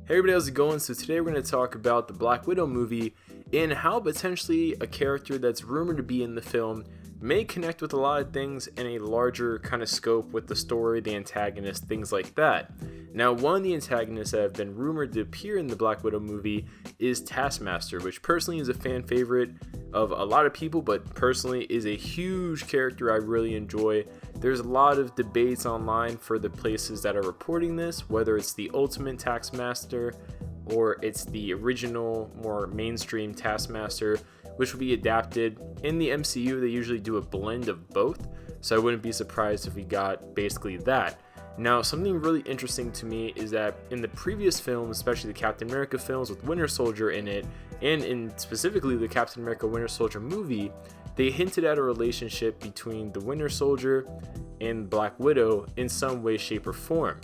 Hey everybody, how's it going? So today we're going to talk about the Black Widow movie and how potentially a character that's rumored to be in the film may connect with a lot of things in a larger kind of scope with the story, the antagonist, things like that. Now, one of the antagonists that have been rumored to appear in the Black Widow movie is Taskmaster, which personally is a fan favorite of a lot of people, but personally is a huge character I really enjoy. There's a lot of debates online for the places that are reporting this, whether it's the ultimate Taskmaster or it's the original, more mainstream Taskmaster, which will be adapted. In the MCU, they usually do a blend of both, so I wouldn't be surprised if we got basically that. Now, something really interesting to me is that in the previous films, especially the Captain America films with Winter Soldier in it, and in specifically the Captain America Winter Soldier movie, they hinted at a relationship between the Winter Soldier and Black Widow in some way, shape, or form.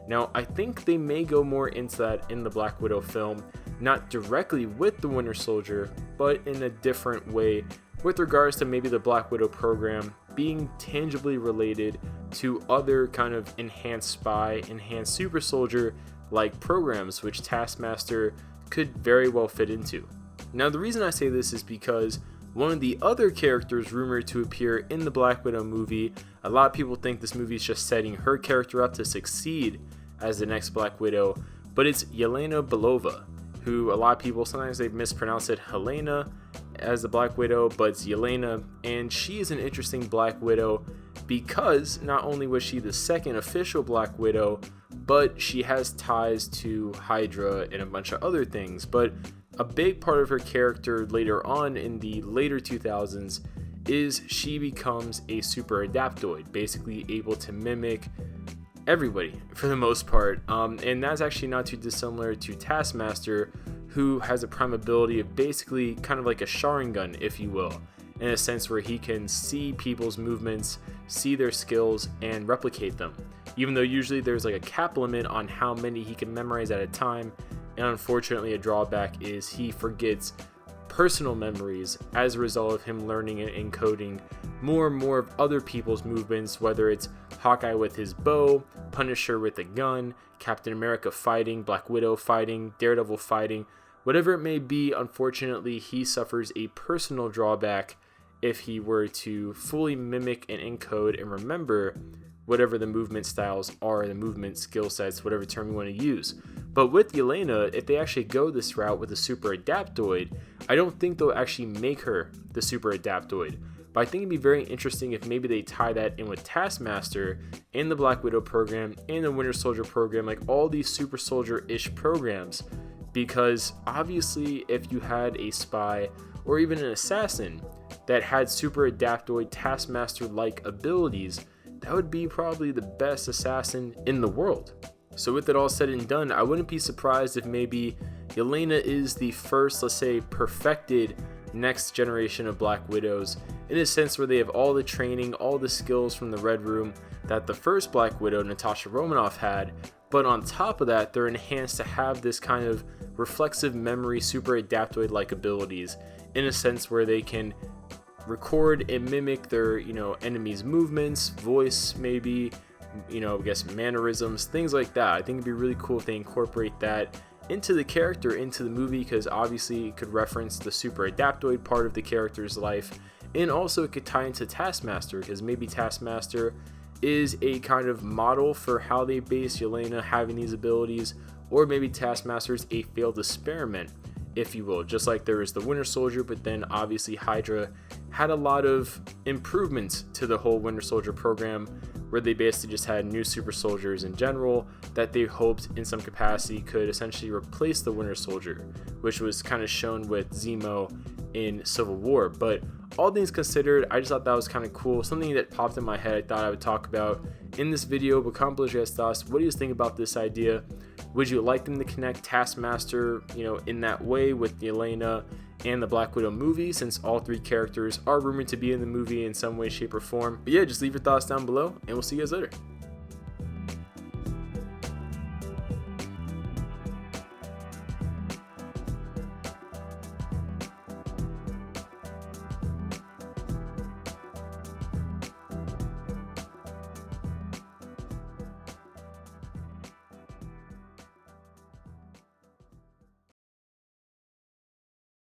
Now, I think they may go more into that in the Black Widow film, not directly with the Winter Soldier, but in a different way with regards to maybe the Black Widow program being tangibly related to other kind of enhanced spy, enhanced super soldier like programs, which Taskmaster could very well fit into. Now, the reason I say this is because one of the other characters rumored to appear in the Black Widow movie, a lot of people think this movie is just setting her character up to succeed as the next Black Widow, but it's Yelena Belova, who a lot of people, sometimes they mispronounce it Helena as the Black Widow, but it's Yelena, and she is an interesting Black Widow because not only was she the second official Black Widow, but she has ties to Hydra and a bunch of other things. But a big part of her character later on in the later 2000s is she becomes a super adaptoid, basically able to mimic everybody for the most part, and that's actually not too dissimilar to Taskmaster, who has a prime ability of basically kind of like a Sharingan, if you will, in a sense where he can see people's movements, see their skills, and replicate them, even though usually there's like a cap limit on how many he can memorize at a time. And unfortunately, a drawback is he forgets personal memories as a result of him learning and encoding more and more of other people's movements, whether it's Hawkeye with his bow, Punisher with a gun, Captain America fighting, Black Widow fighting, Daredevil fighting, whatever it may be. Unfortunately, he suffers a personal drawback if he were to fully mimic and encode and remember whatever the movement styles are, the movement skill sets, whatever term you want to use. But with Yelena, if they actually go this route with a super adaptoid, I don't think they'll actually make her the super adaptoid. But I think it'd be very interesting if maybe they tie that in with Taskmaster and the Black Widow program and the Winter Soldier program, like all these super soldier-ish programs. Because obviously if you had a spy or even an assassin that had super adaptoid Taskmaster-like abilities, that would be probably the best assassin in the world. So with it all said and done, I wouldn't be surprised if maybe Yelena is the first, let's say, perfected next generation of Black Widows, in a sense where they have all the training, all the skills from the Red Room that the first Black Widow, Natasha Romanoff, had, but on top of that, they're enhanced to have this kind of reflexive memory, super adaptoid-like abilities, in a sense where they can record and mimic their, enemies' movements, voice maybe, I guess mannerisms, things like that. I think it'd be really cool if they incorporate that into the character, into the movie, because obviously it could reference the super adaptoid part of the character's life, and also it could tie into Taskmaster, because maybe Taskmaster is a kind of model for how they base Yelena having these abilities, or maybe Taskmaster is a failed experiment, if you will, just like there is the Winter Soldier, but then obviously Hydra had a lot of improvements to the whole Winter Soldier program, where they basically just had new super soldiers in general that they hoped in some capacity could essentially replace the Winter Soldier, which was kind of shown with Zemo in Civil War. But all things considered, I just thought that was kind of cool, something that popped in my head I thought I would talk about in this video. But comment below your guys' thoughts. What do you think about this idea? Would you like them to connect Taskmaster, in that way with Yelena and the Black Widow movie, since all three characters are rumored to be in the movie in some way, shape, or form? But yeah, just leave your thoughts down below, and we'll see you guys later.